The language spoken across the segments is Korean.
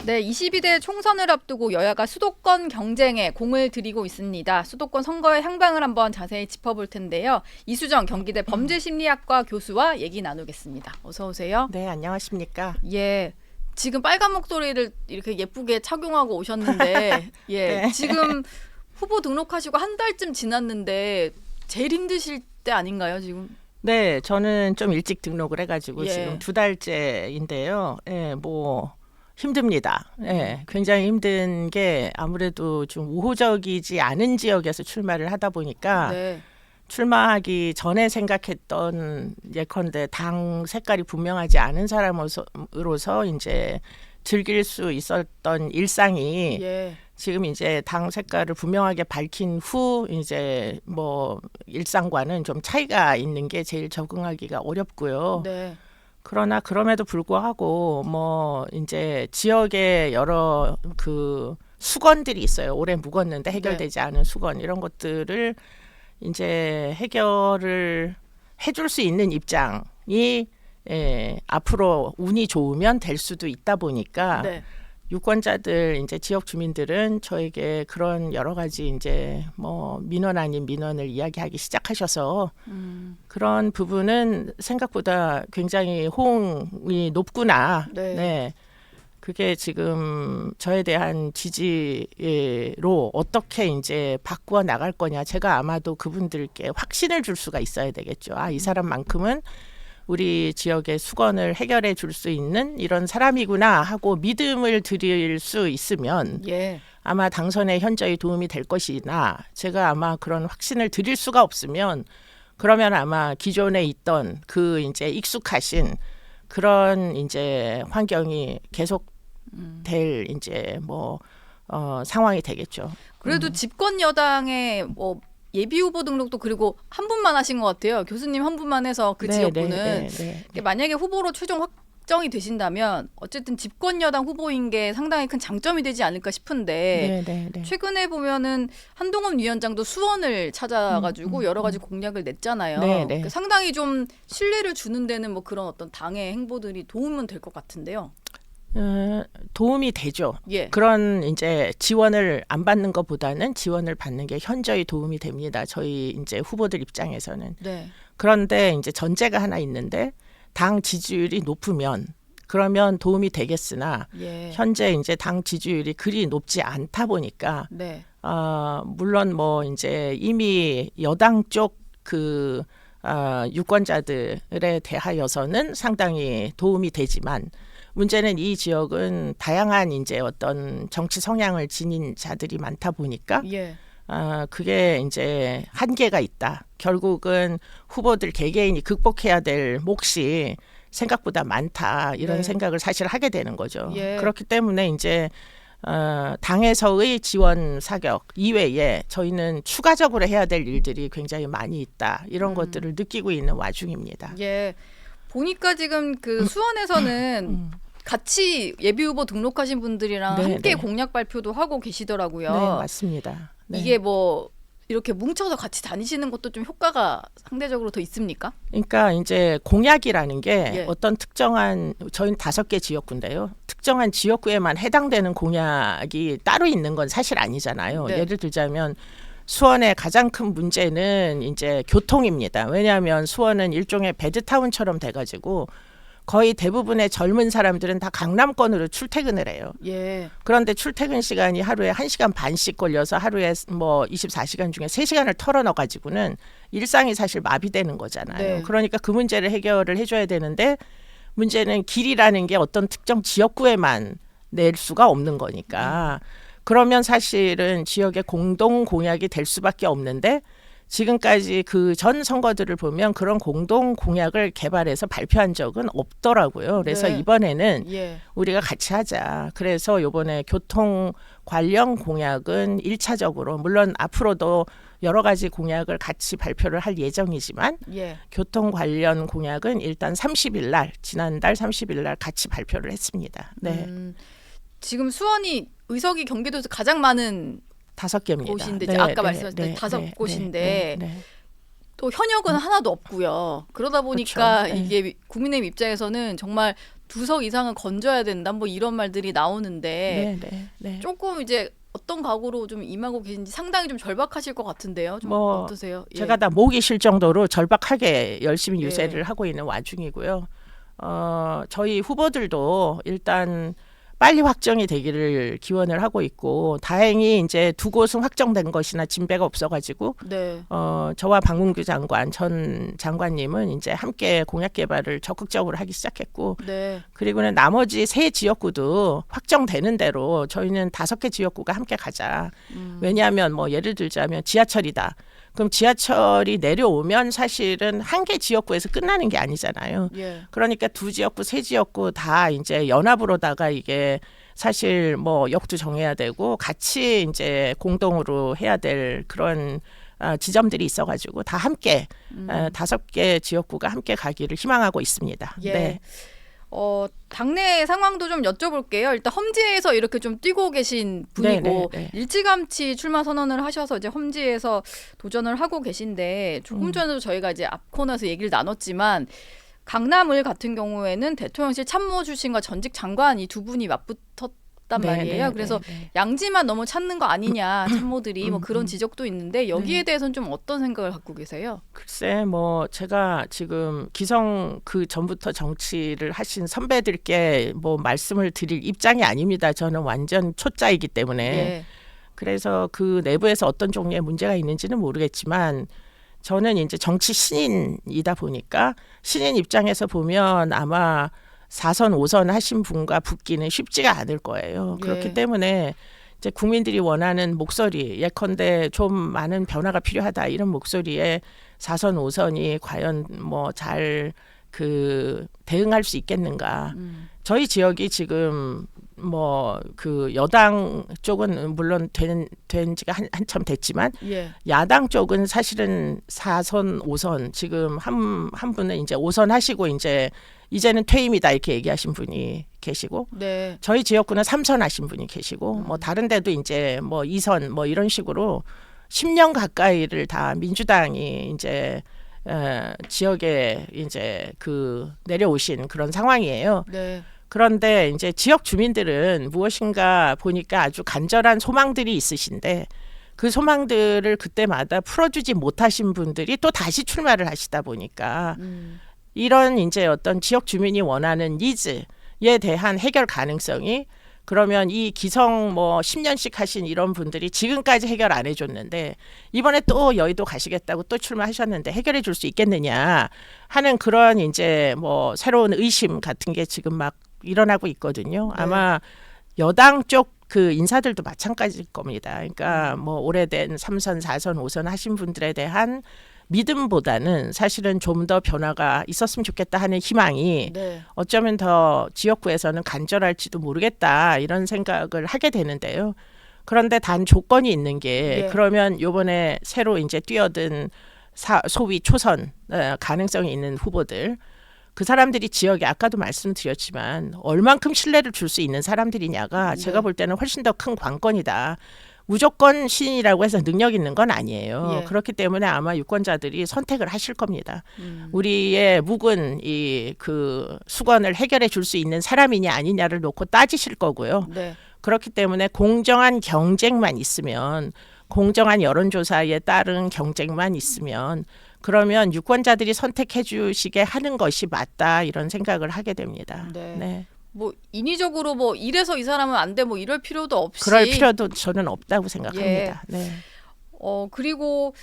네, 22대 총선을 앞두고 여야가 수도권 경쟁에 공을 들이고 있습니다. 수도권 선거의 향방을 한번 자세히 짚어볼 텐데요. 이수정 경기대 범죄심리학과 교수와 얘기 나누겠습니다. 어서 오세요. 네, 안녕하십니까. 예, 지금 빨간 목도리를 이렇게 예쁘게 착용하고 오셨는데, 예, 네. 지금 후보 등록하시고 한 달쯤 지났는데 제일 힘드실 때 아닌가요, 지금? 네, 저는 좀 일찍 등록을 해가지고 예. 지금 2달째인데요. 예, 뭐 힘듭니다. 예, 굉장히 힘든 게 아무래도 좀 우호적이지 않은 지역에서 출마를 하다 보니까 네, 출마하기 전에 생각했던 예컨대 당 색깔이 분명하지 않은 사람으로서 이제 즐길 수 있었던 일상이 예, 지금 이제 당 색깔을 분명하게 밝힌 후 이제 뭐 일상과는 좀 차이가 있는 게 제일 적응하기가 어렵고요. 네, 그러나 그럼에도 불구하고 뭐 이제 지역에 여러 그 수건들이 있어요. 오래 묵었는데 해결되지 않은 수건 이런 것들을 이제 해결을 해줄 수 있는 입장이 앞으로 운이 좋으면 될 수도 있다 보니까 네, 유권자들 이제 지역 주민들은 저에게 그런 여러 가지 이제 뭐 민원 아닌 민원을 이야기하기 시작하셔서 그런 부분은 생각보다 굉장히 호응이 높구나. 네. 네. 그게 지금 저에 대한 지지로 어떻게 이제 바꾸어 나갈 거냐. 제가 아마도 그분들께 확신을 줄 수가 있어야 되겠죠. 아, 이 사람만큼은 우리 지역의 수건을 해결해 줄 수 있는 이런 사람이구나 하고 믿음을 드릴 수 있으면 예, 아마 당선에 현저히 도움이 될 것이나 제가 아마 그런 확신을 드릴 수가 없으면 그러면 아마 기존에 있던 그 이제 익숙하신 그런 이제 환경이 계속 될 이제 뭐 상황이 되겠죠. 그래도 집권 여당의 뭐 예비 후보 등록도 그리고 한 분만 하신 것 같아요. 교수님 한 분만 해서 그 지역구는 만약에 후보로 최종 확정이 되신다면 어쨌든 집권 여당 후보인 게 상당히 큰 장점이 되지 않을까 싶은데 최근에 보면은 한동훈 위원장도 수원을 찾아가지고 여러 가지 공약을 냈잖아요. 그러니까 상당히 좀 신뢰를 주는 데는 뭐 그런 어떤 당의 행보들이 도움은 될 것 같은데요. 도움이 되죠. 예. 그런 이제 지원을 안 받는 것보다는 지원을 받는 게 현저히 도움이 됩니다. 저희 이제 후보들 입장에서는. 네. 그런데 이제 전제가 하나 있는데 당 지지율이 높으면 그러면 도움이 되겠으나 예. 현재 이제 당 지지율이 그리 높지 않다 보니까 네. 물론 뭐 이제 이미 여당 쪽 그 유권자들에 대하여서는 상당히 도움이 되지만 문제는 이 지역은 다양한 이제 어떤 정치 성향을 지닌 자들이 많다 보니까 예. 그게 이제 한계가 있다. 결국은 후보들 개개인이 극복해야 될 몫이 생각보다 많다. 이런 네. 생각을 사실 하게 되는 거죠. 예. 그렇기 때문에 이제 당에서의 지원 사격 이외에 저희는 추가적으로 해야 될 일들이 굉장히 많이 있다. 이런 것들을 느끼고 있는 와중입니다. 예. 보니까 지금 그 수원에서는 같이 예비 후보 등록하신 분들이랑 네, 함께 네. 공약 발표도 하고 계시더라고요. 네, 맞습니다. 네. 이게 뭐 이렇게 뭉쳐서 같이 다니시는 것도 좀 효과가 상대적으로 더 있습니까? 그러니까 이제 공약이라는 게 예. 어떤 특정한 저희는 5개 지역구인데요. 특정한 지역구에만 해당되는 공약이 따로 있는 건 사실 아니잖아요. 네. 예를 들자면 수원의 가장 큰 문제는 이제 교통입니다. 왜냐하면 수원은 일종의 배드타운처럼 돼가지고 거의 대부분의 젊은 사람들은 다 강남권으로 출퇴근을 해요. 예. 그런데 출퇴근 시간이 하루에 1시간 반씩 걸려서 하루에 뭐 24시간 중에 3시간을 털어넣어 가지고는 일상이 사실 마비되는 거잖아요. 네. 그러니까 그 문제를 해결을 해줘야 되는데 문제는 길이라는 게 어떤 특정 지역구에만 낼 수가 없는 거니까 그러면 사실은 지역의 공동 공약이 될 수밖에 없는데 지금까지 그 전 선거들을 보면 그런 공동 공약을 개발해서 발표한 적은 없더라고요. 그래서 네. 이번에는 예. 우리가 같이 하자. 그래서 이번에 교통 관련 공약은 1차적으로 물론 앞으로도 여러 가지 공약을 같이 발표를 할 예정이지만 예. 교통 관련 공약은 일단 30일 날 지난달 30일 날 같이 발표를 했습니다. 네. 지금 수원이 의석이 경기도에서 가장 많은 5개입니다. 곳인데 아까 말씀하셨던 5곳인데 또 현역은 하나도 없고요. 그러다 보니까 그렇죠. 네. 이게 국민의힘 입장에서는 정말 2석 이상은 건져야 된다. 뭐 이런 말들이 나오는데 조금 이제 어떤 각오로 좀 임하고 계신지 상당히 좀 절박하실 것 같은데요. 좀 뭐 어떠세요? 제가 다 목이 쉴 정도로 절박하게 열심히 유세를 하고 있는 와중이고요. 저희 후보들도 일단 빨리 확정이 되기를 기원을 하고 있고 다행히 이제 두 곳은 확정된 것이나 진배가 없어가지고 저와 박문규 장관 전 장관님은 이제 함께 공약 개발을 적극적으로 하기 시작했고 그리고는 나머지 3 지역구도 확정되는 대로 저희는 5개 지역구가 함께 가자. 왜냐하면 뭐 예를 들자면 지하철이다. 그럼 지하철이 내려오면 사실은 한 개 지역구에서 끝나는 게 아니잖아요. 그러니까 2 지역구, 3 지역구 다 이제 연합으로다가 이게 사실 뭐 역도 정해야 되고 같이 이제 공동으로 해야 될 그런 지점들이 있어가지고 다 함께 5개 지역구가 함께 가기를 희망하고 있습니다. 네. 당내 상황도 좀 여쭤볼게요. 일단 험지에서 이렇게 좀 뛰고 계신 분이고 일찌감치 출마 선언을 하셔서 이제 험지에서 도전을 하고 계신데 조금 전에도 저희가 이제 앞 코너에서 얘기를 나눴지만 강남을 같은 경우에는 대통령실 참모 출신과 전직 장관 이 2분이 맞붙었단 말이에요. 그래서 양지만 너무 찾는 거 아니냐 참모들이 뭐 그런 지적도 있는데 여기에 대해서는 좀 어떤 생각을 갖고 계세요? 글쎄 뭐 제가 지금 기성 그 전부터 정치를 하신 선배들께 뭐 말씀을 드릴 입장이 아닙니다. 저는 완전 초짜이기 때문에 그래서 그 내부에서 어떤 종류의 문제가 있는지는 모르겠지만 저는 이제 정치 신인이다 보니까 신인 입장에서 보면 아마 4선, 5선 하신 분과 붙기는 쉽지가 않을 거예요. 그렇기 때문에 이제 국민들이 원하는 목소리, 예컨대 좀 많은 변화가 필요하다 이런 목소리에 4선, 5선이 과연 뭐 잘 그 대응할 수 있겠는가? 저희 지역이 지금 뭐 그 여당 쪽은 물론 된 지가 한참 됐지만 야당 쪽은 사실은 4선, 5선 지금 한 분은 이제 5선 하시고 이제는 퇴임이다 이렇게 얘기하신 분이 계시고 저희 지역구는 3선 하신 분이 계시고 뭐 다른 데도 이제 뭐 2선 뭐 이런 식으로 10년 가까이를 다 민주당이 이제 지역에 이제 그 내려오신 그런 상황이에요. 그런데 이제 지역 주민들은 무엇인가 보니까 아주 간절한 소망들이 있으신데 그 소망들을 그때마다 풀어주지 못하신 분들이 또 다시 출마를 하시다 보니까 이런 이제 어떤 지역 주민이 원하는 니즈에 대한 해결 가능성이 그러면 이 기성 뭐 10년씩 하신 이런 분들이 지금까지 해결 안 해줬는데 이번에 또 여의도 가시겠다고 또 출마하셨는데 해결해 줄 수 있겠느냐 하는 그런 이제 뭐 새로운 의심 같은 게 지금 막 일어나고 있거든요. 아마 여당 쪽 그 인사들도 마찬가지일 겁니다. 그러니까 뭐 오래된 3선, 4선, 5선 하신 분들에 대한 믿음보다는 사실은 좀 더 변화가 있었으면 좋겠다 하는 희망이 어쩌면 더 지역구에서는 간절할지도 모르겠다 이런 생각을 하게 되는데요. 그런데 단 조건이 있는 게 그러면 요번에 새로 이제 뛰어든 소위 초선 가능성이 있는 후보들 그 사람들이 지역에 아까도 말씀드렸지만 얼만큼 신뢰를 줄 수 있는 사람들이냐가 제가 볼 때는 훨씬 더 큰 관건이다. 무조건 신인이라고 해서 능력 있는 건 아니에요. 그렇기 때문에 아마 유권자들이 선택을 하실 겁니다. 우리의 묵은 이 그 수건을 해결해 줄 수 있는 사람이냐 아니냐를 놓고 따지실 거고요. 그렇기 때문에 공정한 경쟁만 있으면 공정한 여론조사에 따른 경쟁만 있으면 그러면 유권자들이 선택해 주시게 하는 것이 맞다 이런 생각을 하게 됩니다. 뭐 인위적으로 뭐 이래서 이 사람은 안 돼 뭐 이럴 필요도 없이 그럴 필요도 저는 없다고 생각합니다. 그리고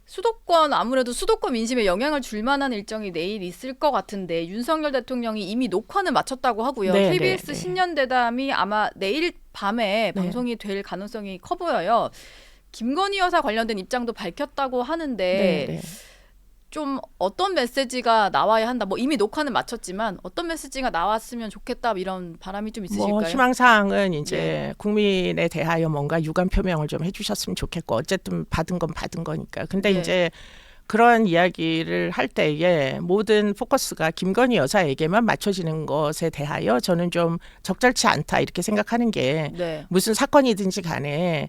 수도권 아무래도 수도권 민심에 영향을 줄 만한 일정이 내일 있을 것 같은데 윤석열 대통령이 이미 녹화는 마쳤다고 하고요. KBS 신년대담이 아마 내일 밤에 방송이 될 가능성이 커 보여요. 김건희 여사 관련된 입장도 밝혔다고 하는데 좀 어떤 메시지가 나와야 한다. 뭐 이미 녹화는 마쳤지만 어떤 메시지가 나왔으면 좋겠다 이런 바람이 좀 있으실까요? 뭐 희망사항은 이제 국민에 대하여 뭔가 유감 표명을 좀 해주셨으면 좋겠고 어쨌든 받은 건 받은 거니까. 근데 이제 그런 이야기를 할 때에 모든 포커스가 김건희 여사에게만 맞춰지는 것에 대하여 저는 좀 적절치 않다 이렇게 생각하는 게 무슨 사건이든지 간에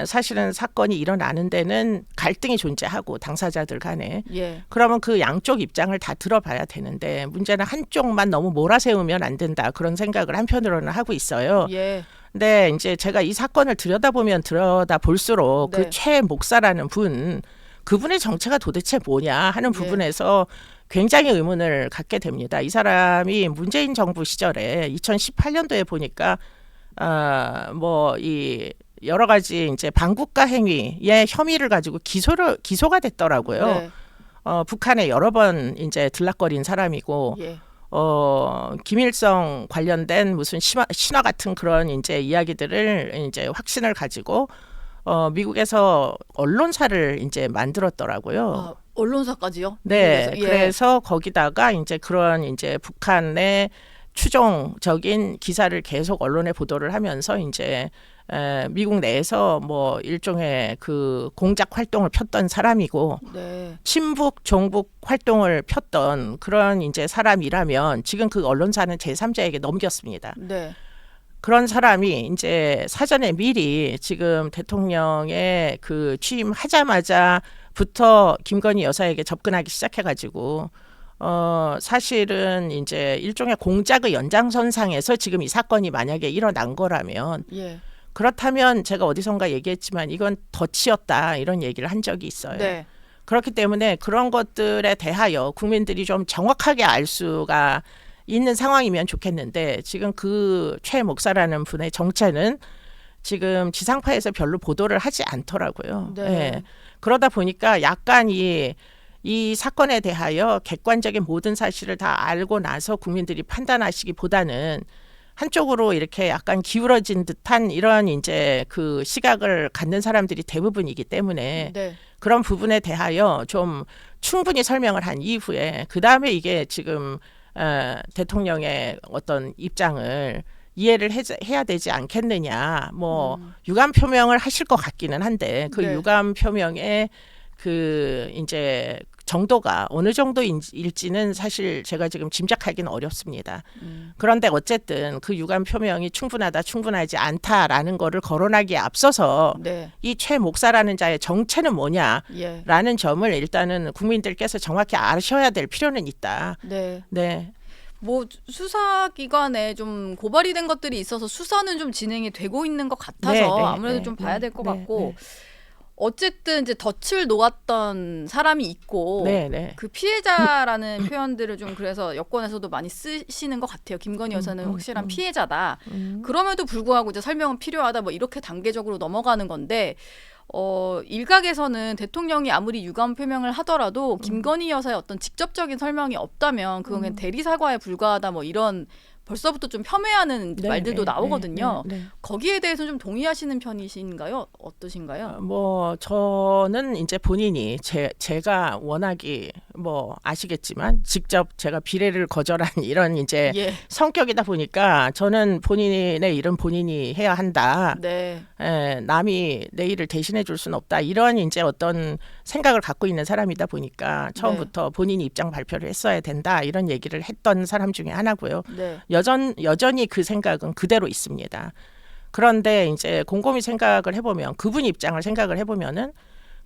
사실은 사건이 일어나는 데는 갈등이 존재하고 당사자들 간에 예. 그러면 그 양쪽 입장을 다 들어봐야 되는데 문제는 한쪽만 너무 몰아세우면 안 된다 그런 생각을 한편으로는 하고 있어요. 예. 근데 이제 제가 이 사건을 들여다보면 들여다볼수록 네. 그 최 목사라는 그분의 정체가 도대체 뭐냐 하는 부분에서 굉장히 의문을 갖게 됩니다. 이 사람이 문재인 정부 시절에 2018년도에 보니까 뭐 이 여러 가지 이제 반국가 행위의 혐의를 가지고 기소가 됐더라고요. 네. 북한에 여러 번 이제 들락거린 사람이고 예. 김일성 관련된 무슨 신화 같은 그런 이제 이야기들을 이제 확신을 가지고 미국에서 언론사를 이제 만들었더라고요. 언론사까지요? 네, 예. 그래서 거기다가 이제 그런 이제 북한의 추종적인 기사를 계속 언론에 보도를 하면서 이제 미국 내에서 뭐 일종의 그 공작 활동을 폈던 사람이고 네. 친북 종북 활동을 폈던 그런 이제 사람이라면 지금 그 언론사는 제3자에게 넘겼습니다. 네. 그런 사람이 이제 사전에 미리 지금 대통령의 그 취임하자마자부터 김건희 여사에게 접근하기 시작해가지고 사실은 이제 일종의 공작의 연장선상에서 지금 이 사건이 만약에 일어난 거라면 예. 그렇다면 제가 어디선가 얘기했지만 이건 덫이었다 이런 얘기를 한 적이 있어요. 네. 그렇기 때문에 그런 것들에 대하여 국민들이 좀 정확하게 알 수가 있는 상황이면 좋겠는데 지금 그 최 목사라는 분의 정체는 지금 지상파에서 별로 보도를 하지 않더라고요. 네. 예. 그러다 보니까 약간 이 사건에 대하여 객관적인 모든 사실을 다 알고 나서 국민들이 판단하시기보다는 한쪽으로 이렇게 약간 기울어진 듯한 이런 이제 그 시각을 갖는 사람들이 대부분이기 때문에 네. 그런 부분에 대하여 좀 충분히 설명을 한 이후에 그 다음에 이게 지금 대통령의 어떤 입장을 이해를 해야 되지 않겠느냐. 뭐 유감 표명을 하실 것 같기는 한데 그 네. 유감 표명의 그 이제 정도가 어느 정도일지는 사실 제가 지금 짐작하기는 어렵습니다. 그런데 어쨌든 그 유감 표명이 충분하다, 충분하지 않다라는 거를 거론하기에 앞서서 네. 이 최 목사라는 자의 정체는 뭐냐라는 예. 점을 일단은 국민들께서 정확히 아셔야 될 필요는 있다. 네. 네. 뭐 수사기관에 좀 고발이 된 것들이 있어서 수사는 좀 진행이 되고 있는 것 같아서 네, 네, 아무래도 네, 좀 봐야 될 것 네, 같고 네. 어쨌든 이제 덫을 놓았던 사람이 있고 네, 네. 그 피해자라는 표현들을 좀 그래서 여권에서도 많이 쓰시는 것 같아요. 김건희 여사는 확실한 피해자다. 그럼에도 불구하고 이제 설명은 필요하다. 뭐 이렇게 단계적으로 넘어가는 건데 일각에서는 대통령이 아무리 유감 표명을 하더라도 김건희 여사의 어떤 직접적인 설명이 없다면 그건 그냥 대리 사과에 불과하다. 뭐 이런 벌써부터 좀 폄훼하는 네, 말들도 네, 나오거든요. 네, 네. 거기에 대해서 좀 동의하시는 편이신가요? 어떠신가요? 뭐 저는 이제 본인이 제가 워낙이 뭐 아시겠지만 직접 제가 비례를 거절한 이런 이제 예. 성격이다 보니까 저는 본인의 일은 본인이 해야 한다. 네. 남이 내 일을 대신해 줄 수는 없다. 이런 이제 어떤 생각을 갖고 있는 사람이다 보니까 처음부터 본인이 입장 발표를 했어야 된다. 이런 얘기를 했던 사람 중에 하나고요. 네. 여전히 그 생각은 그대로 있습니다. 그런데 이제 곰곰이 생각을 해보면 그분 입장을 생각을 해보면은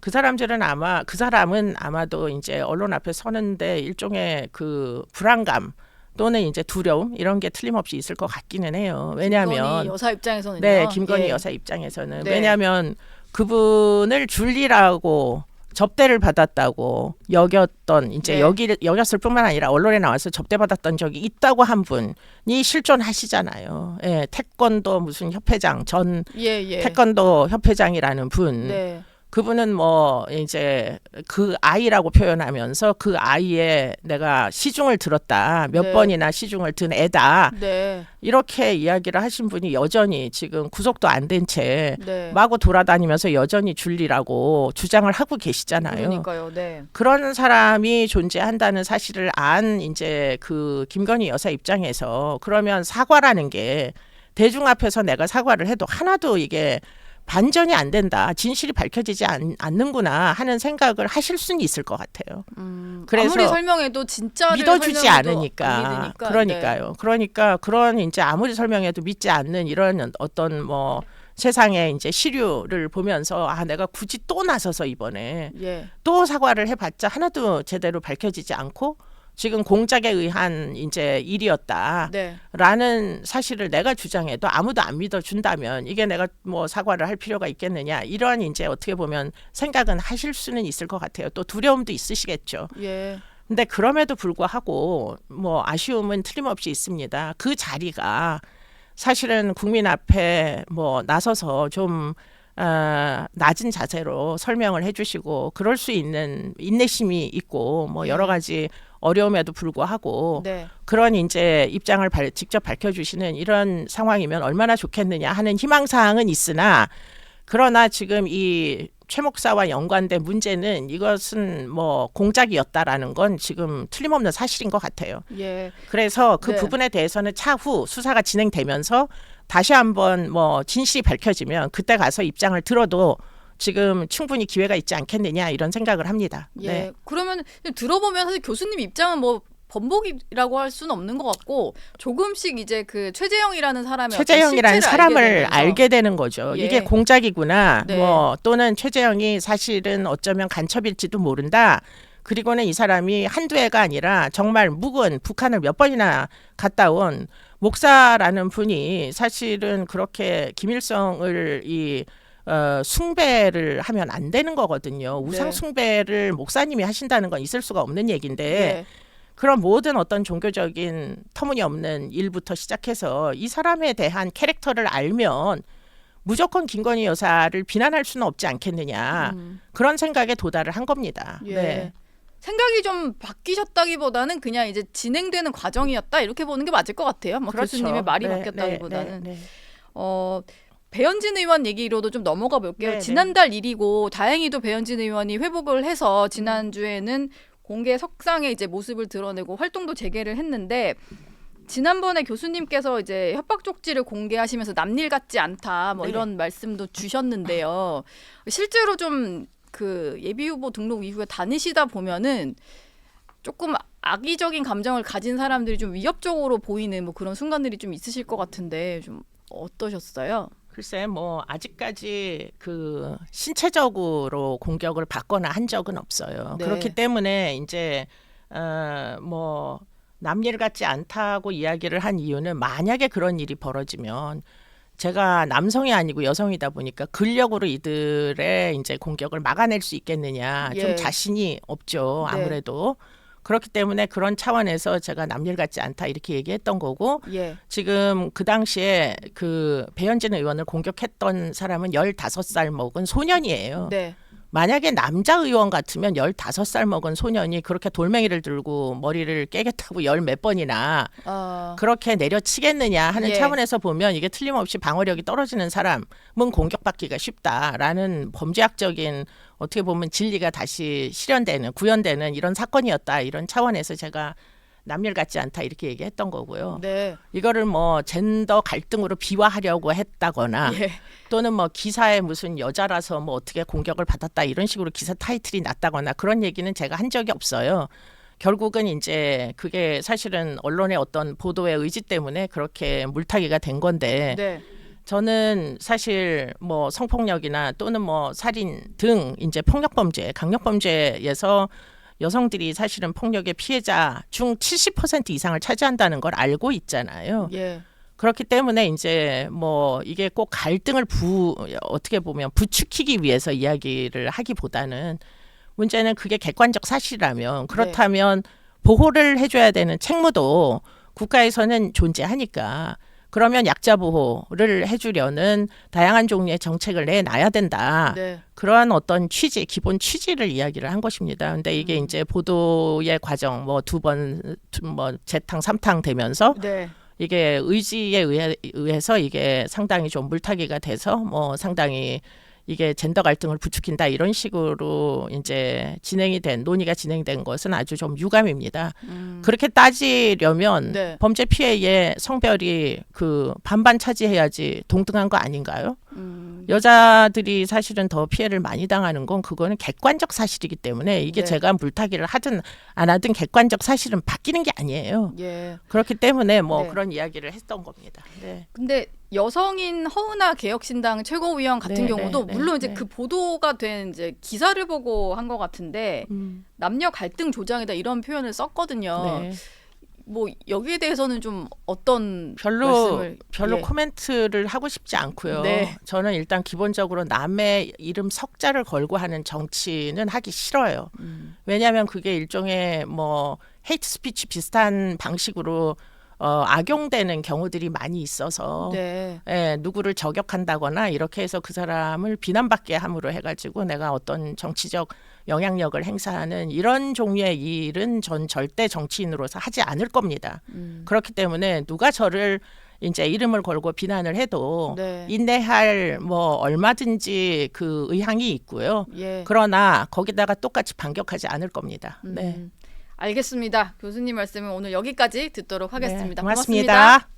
그 사람은 아마도 이제 언론 앞에 서는데 일종의 그 불안감 또는 이제 두려움 이런 게 틀림없이 있을 것 같기는 해요. 왜냐하면 김건희 여사 입장에서는요. 네, 김건희 예. 여사 입장에서는 네. 왜냐하면 그분을 줄리라고 접대를 받았다고 여겼던 이제 네. 여겼을 뿐만 아니라 언론에 나와서 접대받았던 적이 있다고 한 분이 실존하시잖아요. 예, 태권도 무슨 협회장 전 예. 태권도 협회장이라는 분. 네. 그분은 뭐 이제 그 아이라고 표현하면서 그 아이의 내가 시중을 들었다. 몇 네. 번이나 시중을 든 애다. 네. 이렇게 이야기를 하신 분이 여전히 지금 구속도 안 된 채 네. 마구 돌아다니면서 여전히 줄리라고 주장을 하고 계시잖아요. 그러니까요. 네. 그런 사람이 존재한다는 사실을 안 이제 그 김건희 여사 입장에서 그러면 사과라는 게 대중 앞에서 내가 사과를 해도 하나도 이게 반전이 안 된다, 진실이 밝혀지지 않는구나 하는 생각을 하실 수는 있을 것 같아요. 그래서 아무리 설명해도 진짜를 믿어주지 설명해도 않으니까. 안 믿으니까. 그러니까요. 네. 그러니까 그런 이제 아무리 설명해도 믿지 않는 이런 어떤 뭐 세상의 이제 시류를 보면서 아, 내가 굳이 또 나서서 이번에 예. 또 사과를 해봤자 하나도 제대로 밝혀지지 않고 지금 공작에 의한 이제 일이었다라는 네. 사실을 내가 주장해도 아무도 안 믿어준다면 이게 내가 뭐 사과를 할 필요가 있겠느냐, 이런 이제 어떻게 보면 생각은 하실 수는 있을 것 같아요. 또 두려움도 있으시겠죠. 예. 근데 그럼에도 불구하고 뭐 아쉬움은 틀림없이 있습니다. 그 자리가 사실은 국민 앞에 뭐 나서서 좀 낮은 자세로 설명을 해주시고 그럴 수 있는 인내심이 있고 뭐 여러 가지 어려움에도 불구하고 네. 그런 이제 입장을 직접 밝혀주시는 이런 상황이면 얼마나 좋겠느냐 하는 희망사항은 있으나, 그러나 지금 이 최 목사와 연관된 문제는 이것은 뭐 공작이었다라는 건 지금 틀림없는 사실인 것 같아요. 예. 그래서 그 네. 부분에 대해서는 차후 수사가 진행되면서 다시 한번 뭐 진실이 밝혀지면 그때 가서 입장을 들어도 지금 충분히 기회가 있지 않겠느냐 이런 생각을 합니다. 예. 네. 그러면 들어보면 사실 교수님 입장은 뭐 번복이라고 할 수는 없는 것 같고 조금씩 이제 그 최재형이라는 사람의 최재형이라는 사람을 알게 되는 거죠. 예. 이게 공작이구나. 네. 뭐 또는 최재형이 사실은 어쩌면 간첩일지도 모른다. 그리고는 이 사람이 한두 해가 아니라 정말 묵은 북한을 몇 번이나 갔다 온 목사라는 분이 사실은 그렇게 김일성을 숭배를 하면 안 되는 거거든요. 우상 숭배를 목사님이 하신다는 건 있을 수가 없는 얘기인데 네. 그런 모든 어떤 종교적인 터무니없는 일부터 시작해서 이 사람에 대한 캐릭터를 알면 무조건 김건희 여사를 비난할 수는 없지 않겠느냐. 그런 생각에 도달을 한 겁니다. 예. 네. 생각이 좀 바뀌셨다기보다는 그냥 이제 진행되는 과정이었다 이렇게 보는 게 맞을 것 같아요. 뭐 그렇죠. 교수님의 말이 네, 바뀌었다기보다는. 네. 배현진 의원 얘기로도 좀 넘어가 볼게요. 네, 지난달 일이고 다행히도 배현진 의원이 회복을 해서 지난주에는 공개 석상에 이제 모습을 드러내고 활동도 재개를 했는데, 지난번에 교수님께서 이제 협박 쪽지를 공개하시면서 남일 같지 않다 뭐 이런 말씀도 주셨는데요. 실제로 좀 그 예비 후보 등록 이후에 다니시다 보면은 조금 악의적인 감정을 가진 사람들이 좀 위협적으로 보이는 뭐 그런 순간들이 좀 있으실 것 같은데 좀 어떠셨어요? 글쎄 뭐 아직까지 그 신체적으로 공격을 받거나 한 적은 없어요. 네. 그렇기 때문에 이제 뭐 남일 같지 않다고 이야기를 한 이유는 만약에 그런 일이 벌어지면 제가 남성이 아니고 여성이다 보니까 근력으로 이들의 이제 공격을 막아낼 수 있겠느냐, 좀 자신이 없죠. 아무래도. 그렇기 때문에 그런 차원에서 제가 남일 같지 않다 이렇게 얘기했던 거고, 지금 그 당시에 그 배현진 의원을 공격했던 사람은 15살 먹은 소년이에요. 네. 만약에 남자 의원 같으면 15살 먹은 소년이 그렇게 돌멩이를 들고 머리를 깨겠다고 열 몇 번이나 그렇게 내려치겠느냐 하는 차원에서 보면 이게 틀림없이 방어력이 떨어지는 사람은 공격받기가 쉽다라는 범죄학적인 어떻게 보면 진리가 다시 실현되는, 구현되는 이런 사건이었다. 이런 차원에서 제가 남일 같지 않다 이렇게 얘기했던 거고요. 네. 이거를 뭐 젠더 갈등으로 비화하려고 했다거나 또는 뭐 기사에 무슨 여자라서 뭐 어떻게 공격을 받았다 이런 식으로 기사 타이틀이 났다거나 그런 얘기는 제가 한 적이 없어요. 결국은 이제 그게 사실은 언론의 어떤 보도의 의지 때문에 그렇게 물타기가 된 건데, 저는 사실 뭐 성폭력이나 또는 뭐 살인 등 이제 폭력범죄, 강력범죄에서 여성들이 사실은 폭력의 피해자 중 70% 이상을 차지한다는 걸 알고 있잖아요. 그렇기 때문에 이제 뭐 이게 꼭 갈등을 어떻게 보면 부추기기 위해서 이야기를 하기보다는 문제는 그게 객관적 사실이라면, 그렇다면 보호를 해줘야 되는 책무도 국가에서는 존재하니까 그러면 약자 보호를 해주려는 다양한 종류의 정책을 내놔야 된다. 그러한 어떤 취지, 기본 취지를 이야기를 한 것입니다. 근데 이게 이제 보도의 과정 뭐 2번 뭐 재탕 3탕 되면서 이게 의지에 의해서 이게 상당히 좀 물타기가 돼서 뭐 상당히 이게 젠더 갈등을 부추긴다 이런 식으로 이제 논의가 진행된 것은 아주 좀 유감입니다. 그렇게 따지려면 범죄 피해의 성별이 그 반반 차지해야지 동등한 거 아닌가요? 여자들이 사실은 더 피해를 많이 당하는 건 그거는 객관적 사실이기 때문에 이게 네. 제가 물타기를 하든 안 하든 객관적 사실은 바뀌는 게 아니에요. 예. 그렇기 때문에 뭐 네. 그런 이야기를 했던 겁니다. 네. 근데 여성인 허은하 개혁신당 최고위원 같은 네, 경우도 네, 물론 네, 이제 네. 그 보도가 된 이제 기사를 보고 한 것 같은데 남녀 갈등 조장이다 이런 표현을 썼거든요. 네. 뭐 여기에 대해서는 좀 어떤 별로 말씀을 예. 코멘트를 하고 싶지 않고요. 네. 저는 일단 기본적으로 남의 이름 석자를 걸고 하는 정치는 하기 싫어요. 왜냐하면 그게 일종의 뭐 헤이트 스피치 비슷한 방식으로 악용되는 경우들이 많이 있어서 네. 예, 누구를 저격한다거나 이렇게 해서 그 사람을 비난받게 함으로 해가지고 내가 어떤 정치적 영향력을 행사하는 이런 종류의 일은 전 절대 정치인으로서 하지 않을 겁니다. 그렇기 때문에 누가 저를 이제 이름을 걸고 비난을 해도 네. 인내할 뭐 얼마든지 그 의향이 있고요. 예. 그러나 거기다가 똑같이 반격하지 않을 겁니다. 네. 알겠습니다. 교수님 말씀은 오늘 여기까지 듣도록 하겠습니다. 네, 고맙습니다.